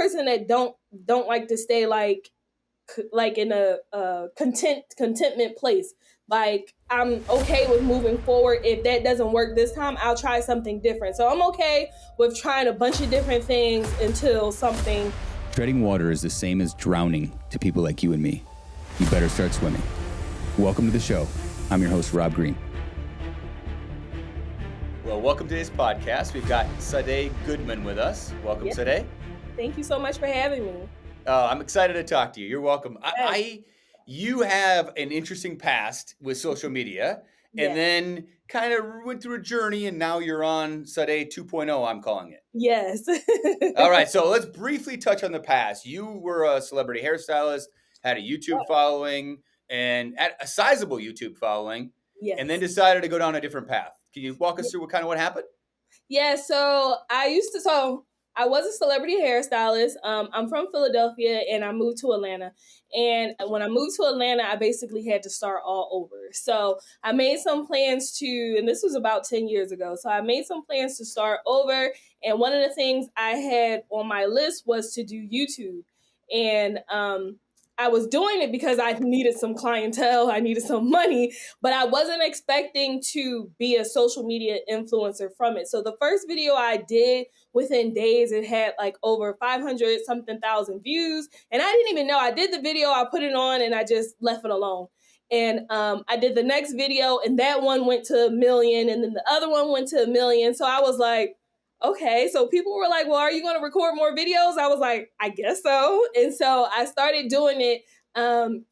person that don't like to stay like in a contentment place. Like, I'm okay with moving forward. If that doesn't work this time, I'll try something different. So I'm okay with trying a bunch of different things until something. Treading water is the same as drowning to people like you and me. You better start swimming. Welcome to the show. I'm your host, Rob Green. Well, welcome to this podcast. We've got Sade Goodman with us. Welcome, Yes. Sade. Thank you so much for having me. I'm excited to talk to you. You're welcome. Yes. You have an interesting past with social media, and Yes. then kind of went through a journey, and now you're on Sade 2.0, I'm calling it. Yes. All right, so let's briefly touch on the past. You were a celebrity hairstylist, had a YouTube following, and a sizable YouTube following, Yes. and then decided to go down a different path. Can you walk us through what happened? Yeah, so I was a celebrity hairstylist. I'm from Philadelphia and I moved to Atlanta. And when I moved to Atlanta, I basically had to start all over. So I made some plans and this was about 10 years ago. So I made some plans to start over. And one of the things I had on my list was to do YouTube. And I was doing it because I needed some clientele, I needed some money, but I wasn't expecting to be a social media influencer from it. So the first video I did, within days, it had like over 500 something thousand views. And I didn't even know. I did the video, I put it on, and I just left it alone. And I did the next video, and that one went to 1 million, and then the other one went to 1 million. So I was like, okay, so people were like, well, are you going to record more videos? I was like, I guess so. And so I started doing it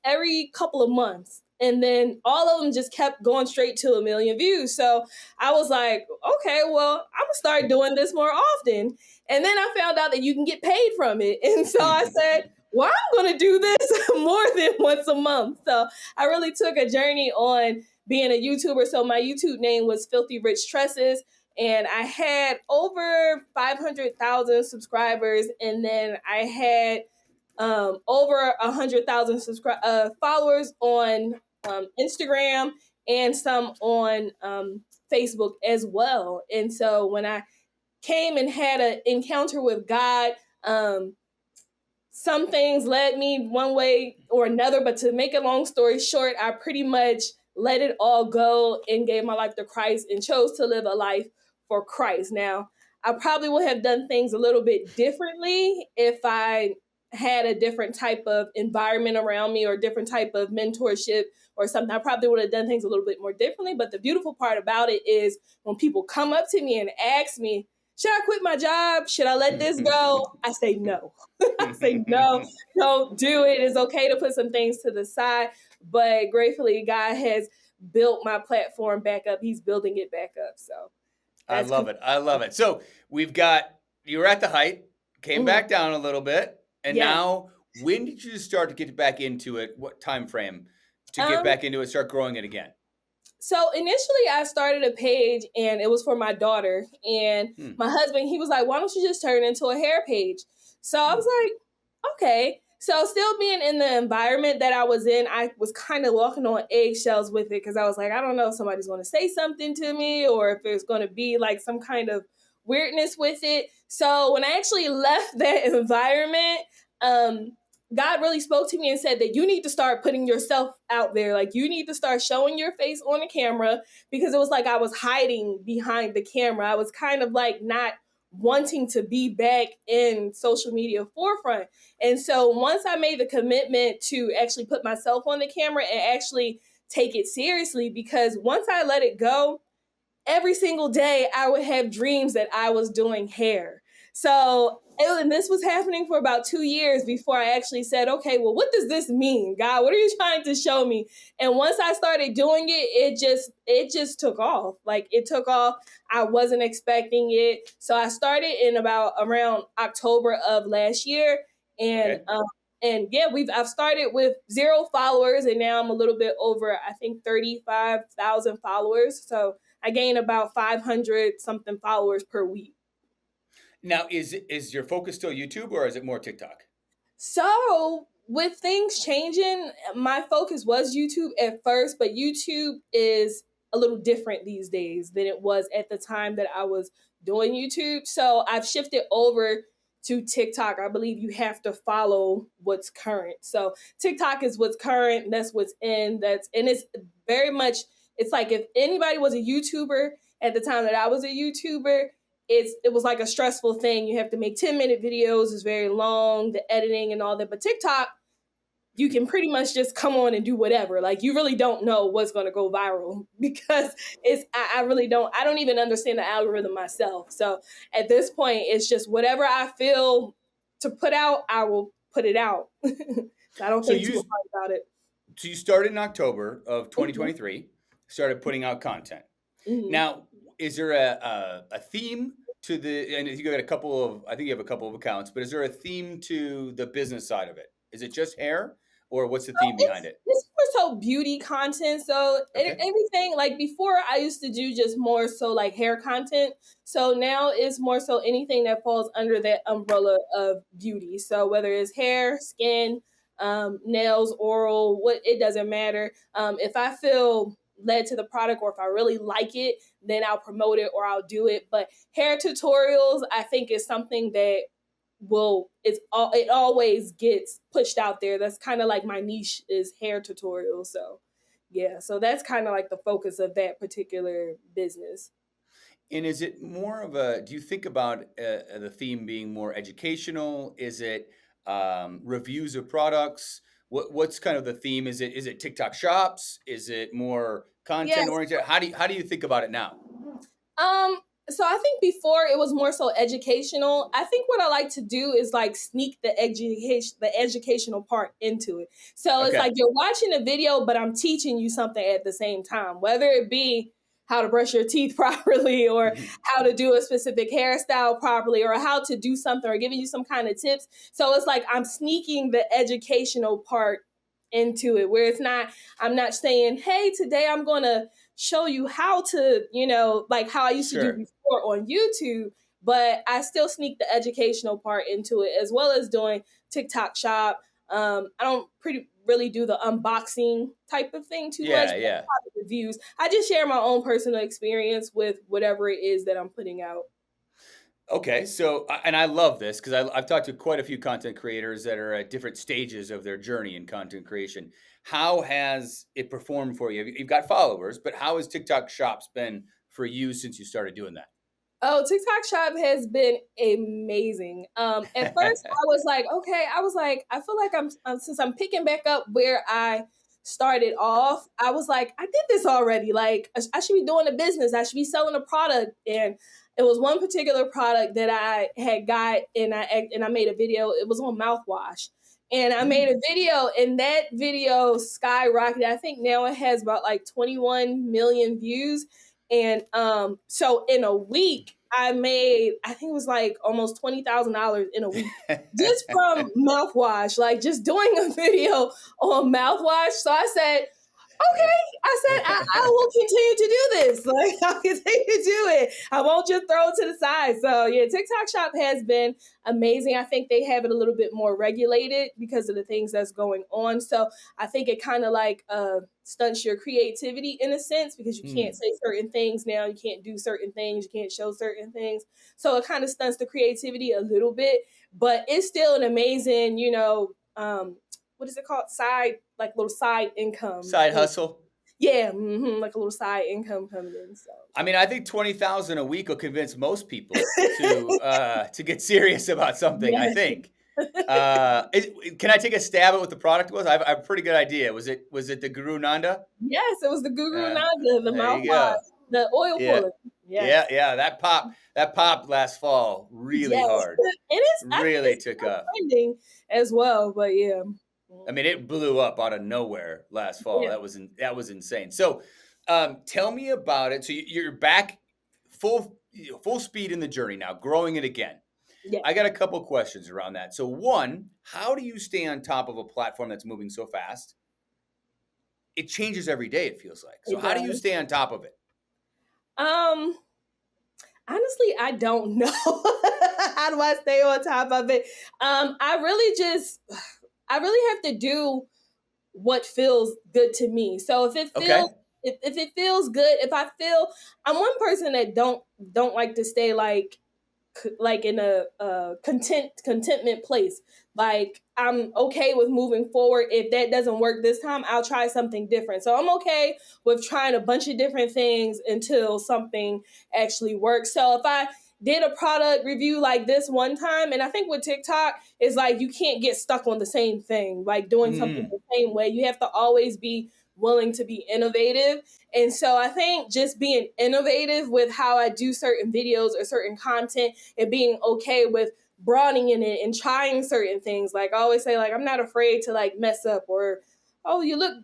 every couple of months. And then all of them just kept going straight to 1 million views. So I was like, okay, well, I'm going to start doing this more often. And then I found out that you can get paid from it. And so I said, well, I'm going to do this more than once a month. So I really took a journey on being a YouTuber. So my YouTube name was Filthy Rich Tresses. And I had over 500,000 subscribers. And then I had over 100,000 followers on Instagram and some on Facebook as well. And so when I came and had an encounter with God, some things led me one way or another. But to make a long story short, I pretty much let it all go and gave my life to Christ and chose to live a life for Christ. Now, I probably would have done things a little bit differently if I had a different type of environment around me or different type of mentorship or something. I probably would have done things a little bit more differently. But the beautiful part about it is when people come up to me and ask me, should I quit my job? Should I let this go? I say no. I say no, don't do it. It's okay to put some things to the side. But gratefully, God has built my platform back up. He's building it back up. So I love it. I love it. So you were at the height, came back down a little bit. And now, when did you start to get back into it? What time frame to get back into it, start growing it again? So initially I started a page and it was for my daughter. And my husband, he was like, why don't you just turn it into a hair page? So I was like, okay. So still being in the environment that I was in, I was kind of walking on eggshells with it because I was like, I don't know if somebody's going to say something to me or if there's going to be like some kind of weirdness with it. So when I actually left that environment, God really spoke to me and said that you need to start putting yourself out there. Like, you need to start showing your face on the camera, because it was like I was hiding behind the camera. I was kind of like not wanting to be back in social media forefront. And so once I made the commitment to actually put myself on the camera and actually take it seriously, because once I let it go, every single day I would have dreams that I was doing hair. So, and this was happening for about 2 years before I actually said, okay, well, what does this mean, God? What are you trying to show me? And once I started doing it, it just took off. Like, it took off. I wasn't expecting it. So I started in around October of last year. And, I've started with 0 followers, and now I'm a little bit over, I think, 35,000 followers. So I gain about 500 something followers per week. Now, is your focus still YouTube or is it more TikTok? So with things changing, my focus was YouTube at first, but YouTube is a little different these days than it was at the time that I was doing YouTube. So I've shifted over to TikTok, I believe you have to follow what's current. So TikTok is what's current. That's what's in. And it's very much, it's like if anybody was a YouTuber at the time that I was a YouTuber, it was like a stressful thing. You have to make 10-minute videos. It's very long, the editing and all that. But TikTok, you can pretty much just come on and do whatever. Like you really don't know what's going to go viral because I really I don't even understand the algorithm myself. So at this point, it's just whatever I feel to put out, I will put it out. So I don't think too hard about it. So you started in October of 2023, started putting out content. Mm-hmm. Now, is there a theme to and you got I think you have a couple of accounts, but is there a theme to the business side of it? Is it just hair? Or what's the theme behind it? It's more so beauty content. So everything, like before I used to do just more so like hair content. So now it's more so anything that falls under that umbrella of beauty. So whether it's hair, skin, nails, oral, it doesn't matter. If I feel led to the product or if I really like it, then I'll promote it or I'll do it. But hair tutorials, I think is something that it always gets pushed out there. That's kind of like my niche is hair tutorials. So yeah, so that's kind of like the focus of that particular business. And is it more of do you think about the theme being more educational? Is it reviews of products? What's kind of the theme? Is it TikTok shops? Is it more content oriented? How do you think about it now? So I think before it was more so educational. I think what I like to do is like sneak the educational part into it. So it's like you're watching a video, but I'm teaching you something at the same time, whether it be how to brush your teeth properly or how to do a specific hairstyle properly or how to do something or giving you some kind of tips. So it's like I'm sneaking the educational part into it where I'm not saying, hey, today I'm going to show you how to, like how I used to do before on YouTube, but I still sneak the educational part into it as well as doing TikTok shop. I don't really do the unboxing type of thing too much. Yeah. Reviews. I just share my own personal experience with whatever it is that I'm putting out. Okay, so, and I love this because I've talked to quite a few content creators that are at different stages of their journey in content creation. How has it performed for you? You've got followers, but how has TikTok Shops been for you since you started doing that? Oh, TikTok Shop has been amazing. At first, I feel like since I'm picking back up where I started off, I was like, I did this already. Like, I should be doing a business. I should be selling a product. And it was one particular product that I had got, and I made a video. It was on mouthwash. And I made a video, and that video skyrocketed. I think now it has about like 21 million views. And so in a week, I think it was like almost $20,000 in a week just from mouthwash, like just doing a video on mouthwash. So I said, okay, I will continue to do this. Like I'll continue to do it. I won't just throw it to the side. So yeah, TikTok Shop has been amazing. I think they have it a little bit more regulated because of the things that's going on. So I think it kind of like stunts your creativity in a sense because you can't say certain things now. You can't do certain things. You can't show certain things. So it kind of stunts the creativity a little bit, but it's still an amazing, what is it called? Little side income. Side hustle. Yeah, like a little side income coming in. So I mean, I think 20,000 a week will convince most people to get serious about something. Yes. I think. Can I take a stab at what the product was? I have a pretty good idea. Was it the Guru Nanda? Yes, it was the Guru Nanda, the mouthwash, the oil puller. Yes. Yeah. That popped last fall really hard. It really took up. Trending as well, but yeah. I mean, it blew up out of nowhere last fall. Yeah. That was insane. So, tell me about it. So you're back full speed in the journey now, growing it again. Yeah. I got a couple questions around that. So one, how do you stay on top of a platform that's moving so fast? It changes every day, it feels like. So how do you stay on top of it? Honestly, I don't know. How do I stay on top of it? I really have to do what feels good to me. So if it feels if it feels good, if I feel, I'm one person that don't like to stay like like in a contentment place. Like I'm okay with moving forward. If that doesn't work this time, I'll try something different. So I'm okay with trying a bunch of different things until something actually works. So if I did a product review like this one time, and I think with TikTok is like you can't get stuck on the same thing, like doing something the same way. You have to always be willing to be innovative. And so I think just being innovative with how I do certain videos or certain content and being okay with broadening it and trying certain things. Like I always say, like, I'm not afraid to like mess up or, oh, you look,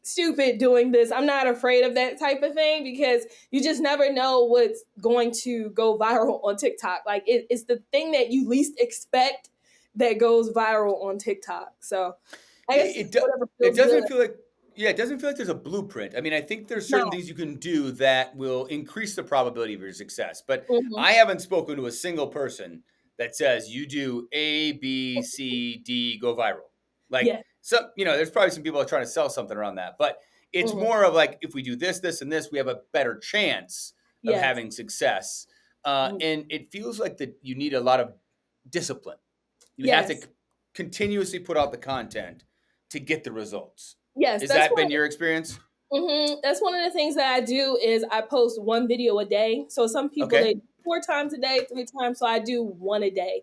stupid doing this. I'm not afraid of that type of thing because you just never know what's going to go viral on TikTok. Like it's the thing that you least expect that goes viral on TikTok. So I guess whatever It feels good. doesn't feel like, yeah, it doesn't feel like there's a blueprint. I mean, I think there's certain No. things you can do that will increase the probability of your success. But Mm-hmm. I haven't spoken to a single person that says you do A, B, C, D, go viral. Like Yeah. some, there's probably some people trying to sell something around that, but it's Mm-hmm. more of like if we do this, this, and this, we have a better chance of Yes. having success. Mm-hmm. And it feels like that you need a lot of discipline. You have to Yes. continuously put out the content to get the results. Yes. Has that been your experience? That's one of the things that I do is I post one video a day. So some people Okay. they do 4 times a day, 3 times. So I do one a day.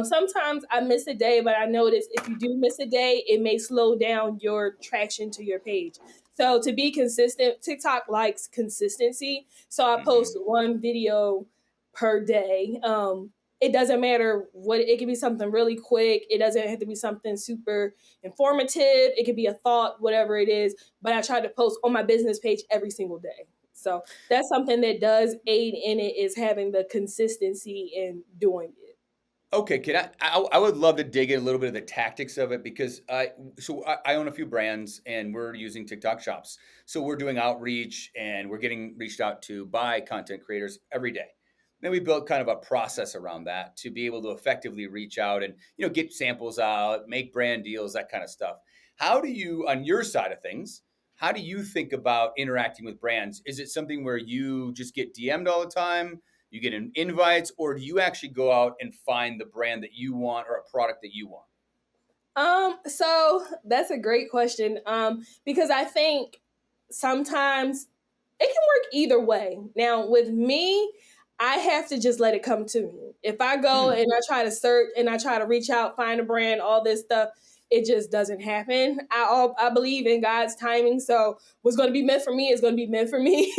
Sometimes I miss a day, but I notice if you do miss a day, it may slow down your traction to your page. So to be consistent, TikTok likes consistency. So I post one video per day. It doesn't matter what it can be something really quick. It doesn't have to be something super informative. It could be a thought, whatever it is, but I try to post on my business page every single day. So that's something that does aid in it is having the consistency in doing it. Okay, I would love to dig in a little bit of the tactics of it because I own a few brands and we're using TikTok shops. So we're doing outreach and we're getting reached out to by content creators every day. Then we built kind of a process around that to be able to effectively reach out and get samples out, make brand deals, that kind of stuff. How do you, on your side of things, how do you think about interacting with brands? Is it something where you just get DM'd all the time? You get invites, or do you actually go out and find the brand that you want or a product that you want? So that's a great question. Because I think sometimes it can work either way. Now, with me, I have to just let it come to me. If I go and I try to search and I try to reach out, find a brand, all this stuff, it just doesn't happen. I believe in God's timing. So what's going to be meant for me is going to be meant for me.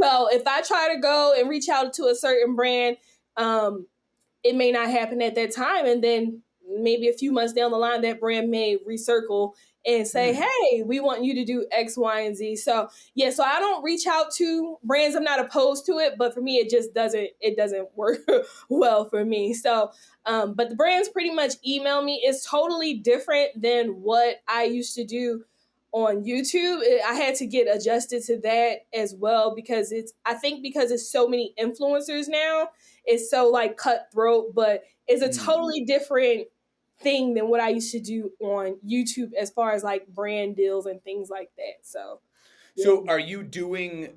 So if I try to go and reach out to a certain brand, it may not happen at that time. And then maybe a few months down the line, that brand may recircle and say, hey, we want you to do X, Y, and Z. So yeah, so I don't reach out to brands. I'm not opposed to it, but for me, it doesn't work well for me. So, but the brands pretty much email me. It's totally different than what I used to do on YouTube. I had to get adjusted to that as well because because it's so many influencers now, it's so like cutthroat, but it's a totally different thing than what I used to do on YouTube as far as like brand deals and things like that. So, yeah. So are you doing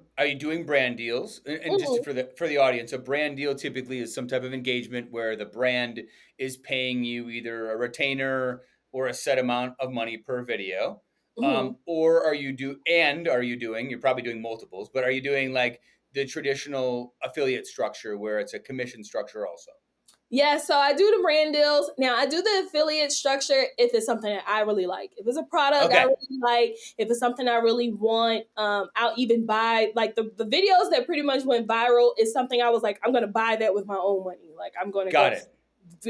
brand deals? And just Mhm. for the audience, a brand deal typically is some type of engagement where the brand is paying you either a retainer or a set amount of money per video. Mhm. Or you're probably doing multiples, but are you doing like the traditional affiliate structure where it's a commission structure also? Yeah, so I do the brand deals. Now I do the affiliate structure if it's something that I really like. If it's a product I Okay. really like, if it's something I really want, I'll even buy like the videos that pretty much went viral is something I was like, I'm gonna buy that with my own money. Like I'm gonna go. Got it.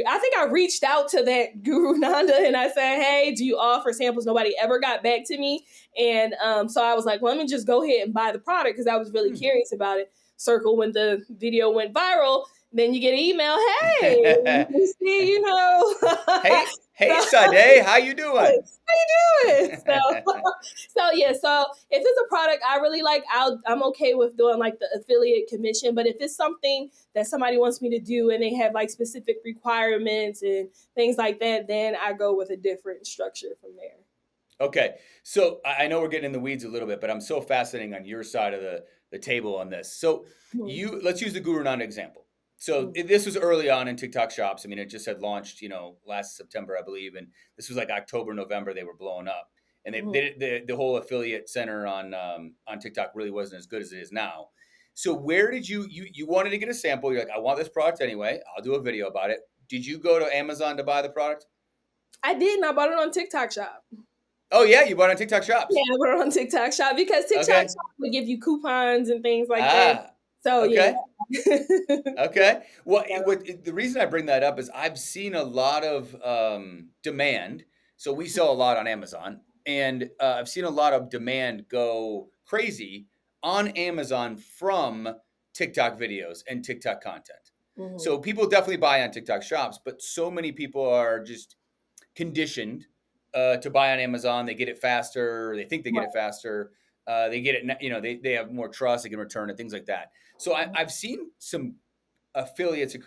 I think I reached out to that Guru Nanda and I said, hey, do you offer samples? Nobody ever got back to me. And so I was like, well, let me just go ahead and buy the product because I was really curious about it. Circle when the video went viral. Then you get an email, hey, you see, Hey, Sade, how you doing? How you doing? So yeah. So if it's a product I really like, I'm okay with doing like the affiliate commission. But if it's something that somebody wants me to do and they have like specific requirements and things like that, then I go with a different structure from there. Okay, so I know we're getting in the weeds a little bit, but I'm so fascinating on your side of the table on this. So Mhm. let's use the Guru Nanda example. So this was early on in TikTok shops. I mean, it just had launched, last September, I believe. And this was like October, November, they were blowing up. And the whole affiliate center on TikTok really wasn't as good as it is now. So where did you wanted to get a sample? You're like, I want this product anyway. I'll do a video about it. Did you go to Amazon to buy the product? I did, and I bought it on TikTok Shop. Oh yeah, you bought it on TikTok shops. Yeah, I bought it on TikTok Shop because TikTok Shop would give you coupons and things like that. So okay. Yeah. Okay. Well, the reason I bring that up is I've seen a lot of demand. So we sell a lot on Amazon, and I've seen a lot of demand go crazy on Amazon from TikTok videos and TikTok content. Mm-hmm. So people definitely buy on TikTok shops, but so many people are just conditioned to buy on Amazon. They get it faster. They think they get it faster. They get it, they have more trust. They can return it, things like that. So I've seen some affiliates and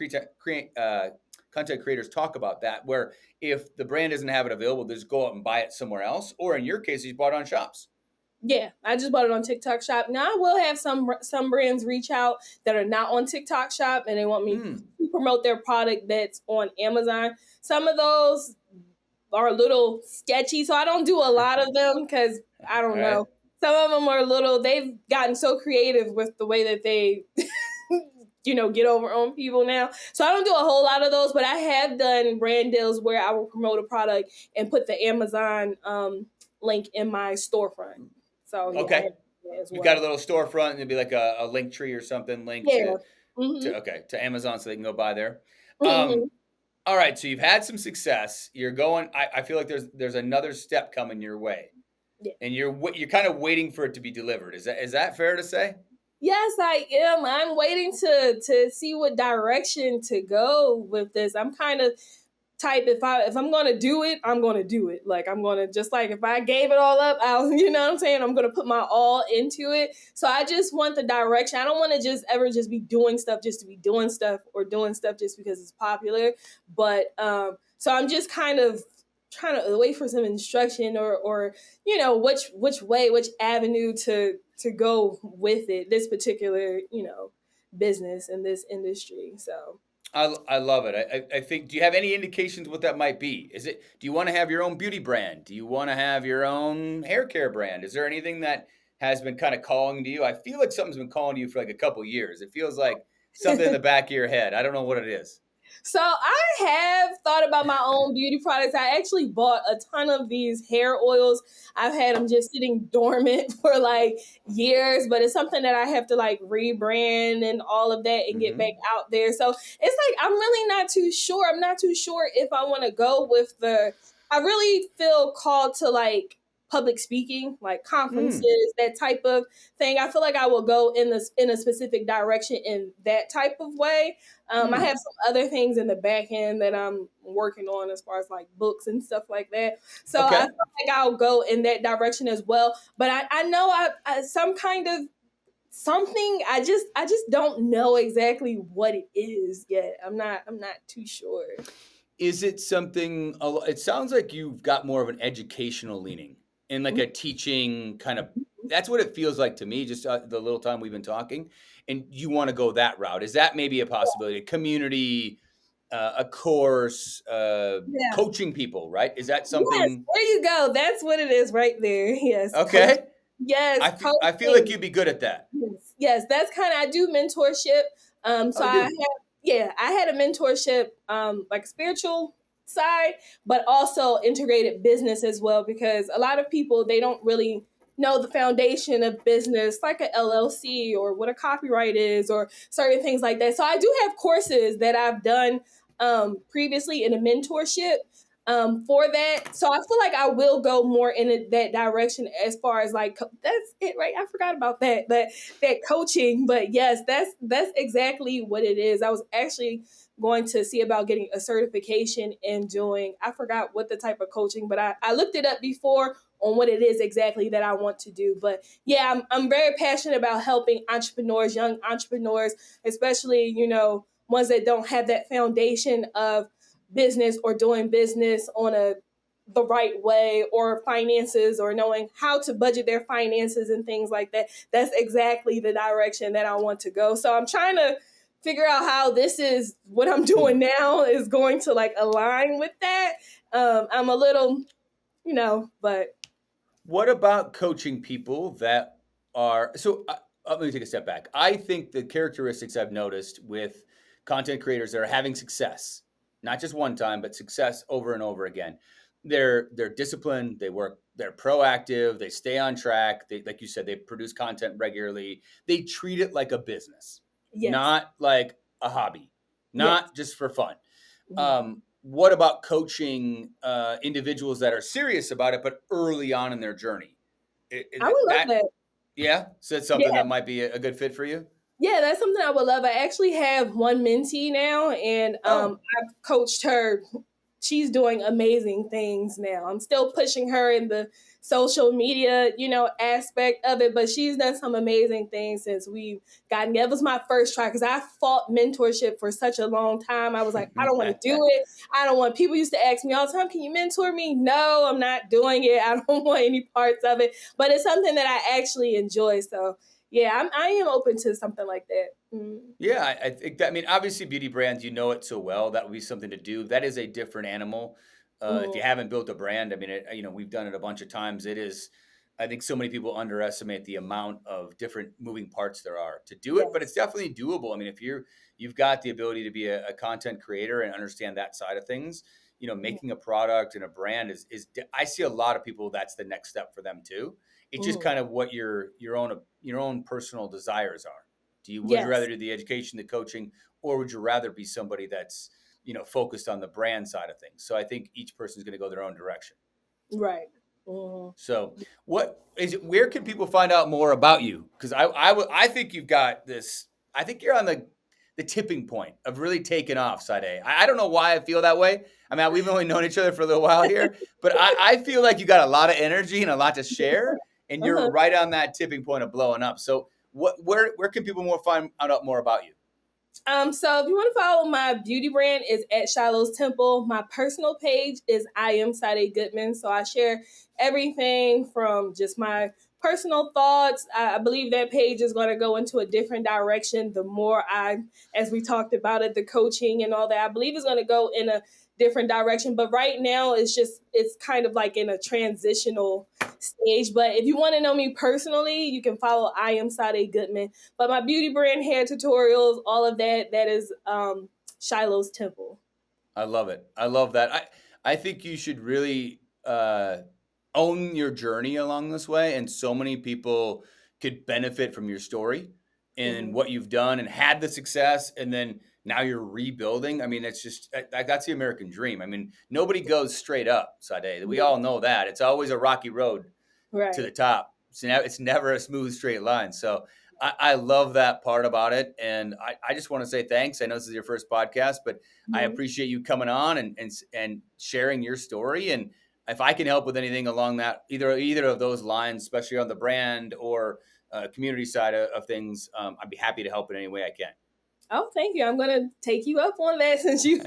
content creators talk about that, where if the brand doesn't have it available, they just go out and buy it somewhere else. Or in your case, you bought it on shops. Yeah, I just bought it on TikTok Shop. Now I will have some brands reach out that are not on TikTok Shop and they want me to promote their product that's on Amazon. Some of those are a little sketchy, so I don't do a lot of them because I don't know. Some of them are they've gotten so creative with the way that they, get over on people now. So I don't do a whole lot of those, but I have done brand deals where I will promote a product and put the Amazon link in my storefront. So okay, you've got a little storefront, and it'd be like a link tree or something linked to Amazon, so they can go buy there. All right, so you've had some success. You're going. I feel like there's another step coming your way, and you're kind of waiting for it to be delivered. Is that fair to say? Yes, I am. I'm waiting to see what direction to go with this. I'm kind of type if I'm going to do it, I'm going to do it. Like I'm going to just like if I gave it all up, I'll I'm going to put my all into it. So I just want the direction. I don't want to just ever just be doing stuff just to be doing stuff or doing stuff just because it's popular. But so I'm just kind of trying to wait for some instruction or which avenue to go with it, this particular, business in this industry. So I love it. I think, do you have any indications what that might be? Do you want to have your own beauty brand? Do you want to have your own hair care brand? Is there anything that has been kind of calling to you? I feel like something's been calling to you for like a couple years. It feels like something in the back of your head. I don't know what it is. So I have thought about my own beauty products. I actually bought a ton of these hair oils. I've had them just sitting dormant for like years, but it's something that I have to like rebrand and all of that and get back out there. So it's like, I'm really not too sure. I'm not too sure if I want to go with I really feel called to like public speaking, like conferences, that type of thing. I feel like I will go in a specific direction in that type of way. I have some other things in the back end that I'm working on as far as like books and stuff like that. So I feel like I'll go in that direction as well. But I know I some kind of something, I just don't know exactly what it is yet. I'm not too sure. Is it something, it sounds like you've got more of an educational leaning and like a teaching kind of, that's what it feels like to me, just the little time we've been talking. And you want to go that route. Is that maybe a possibility? A community, a course, coaching people, right? Is that something? Yes, there you go. That's what it is right there. Yes. Okay. Coaching. Yes. I feel like you'd be good at that. Yes. That's I do mentorship. I had a mentorship, like spiritual side, but also integrated business as well, because a lot of people, they don't really know the foundation of business, like a LLC or what a copyright is or certain things like that. So I do have courses that I've done previously in a mentorship for that. So I feel like I will go more in that direction as far as like, that's it, right? I forgot about that coaching, but yes, that's exactly what it is. I was actually going to see about getting a certification and doing, I forgot what the type of coaching, but I looked it up before on what it is exactly that I want to do. But yeah, I'm very passionate about helping entrepreneurs, young entrepreneurs, especially, ones that don't have that foundation of business or doing business on the right way, or finances, or knowing how to budget their finances and things like that. That's exactly the direction that I want to go. So I'm trying to figure out how this is what I'm doing now is going to like align with that. I'm a little, but. What about coaching people that are, let me take a step back. I think the characteristics I've noticed with content creators that are having success, not just one time, but success over and over again. They're disciplined, they're proactive, they stay on track. They, like you said, they produce content regularly. They treat it like a business, Yes. not like a hobby, not just for fun. Mhm. What about coaching individuals that are serious about it, but early on in their journey? I would love that. Yeah, so it's something that might be a good fit for you. Yeah, that's something I would love. I actually have one mentee now, and I've coached her. She's doing amazing things now. I'm still pushing her in the social media, aspect of it, but she's done some amazing things since we've gotten. That was my first try because I fought mentorship for such a long time. I was like, I don't want to do it. I don't want. People used to ask me all the time, "Can you mentor me?" No, I'm not doing it. I don't want any parts of it. But it's something that I actually enjoy. So yeah, I am open to something like that. Mm. Yeah, I think that, I mean, obviously beauty brands, you know it so well, that would be something to do. That is a different animal. If you haven't built a brand, I mean, we've done it a bunch of times. It is, I think so many people underestimate the amount of different moving parts there are to do it, but it's definitely doable. I mean, if you've got the ability to be a content creator and understand that side of things, making a product and a brand is I see a lot of people, that's the next step for them too. It's just kind of what your own personal desires are. Would you rather do the education, the coaching, or would you rather be somebody that's, focused on the brand side of things? So I think each person's going to go their own direction. Right. Mm-hmm. So what is it? Where can people find out more about you? Because I think you've got this. I think you're on the tipping point of really taking off, Sade. I don't know why I feel that way. I mean, we've only known each other for a little while here, but I feel like you got a lot of energy and a lot to share, and you're right on that tipping point of blowing up. So where can people find out more about you? So if you want to follow my beauty brand, is at Shiloh's Temple. My personal page is I am Sade Goodman. So I share everything from just my personal thoughts. I believe that page is going to go into a different direction. The more as we talked about it, the coaching and all that, I believe is going to go in a different direction. But right now it's kind of like in a transitional stage. But if you want to know me personally, you can follow I am Sade Goodman. But my beauty brand, hair tutorials, all of that is Shiloh's Temple. I love it. I love that. I think you should really own your journey along this way. And so many people could benefit from your story and what you've done and had the success. And then now you're rebuilding. I mean, it's just, that's the American dream. I mean, nobody goes straight up, Sade. We all know that. It's always a rocky road to the top. So now it's never a smooth straight line. So I love that part about it. And I just want to say thanks. I know this is your first podcast, but I appreciate you coming on and sharing your story. And if I can help with anything along that, either of those lines, especially on the brand or community side of things, I'd be happy to help in any way I can. Oh, thank you. I'm going to take you up on that since you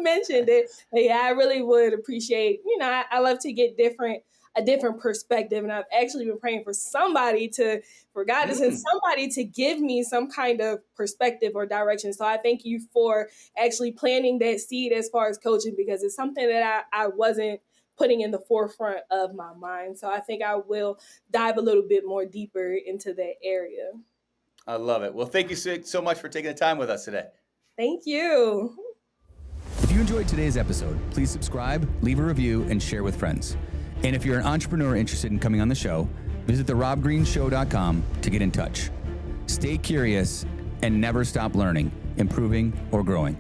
mentioned it. But yeah, I really would appreciate, I love to get a different perspective. And I've actually been praying for God to send somebody to give me some kind of perspective or direction. So I thank you for actually planting that seed as far as coaching, because it's something that I wasn't putting in the forefront of my mind. So I think I will dive a little bit more deeper into that area. I love it. Well, thank you so much for taking the time with us today. Thank you. If you enjoyed today's episode, please subscribe, leave a review, and share with friends. And if you're an entrepreneur interested in coming on the show, visit therobgreenshow.com to get in touch. Stay curious and never stop learning, improving, or growing.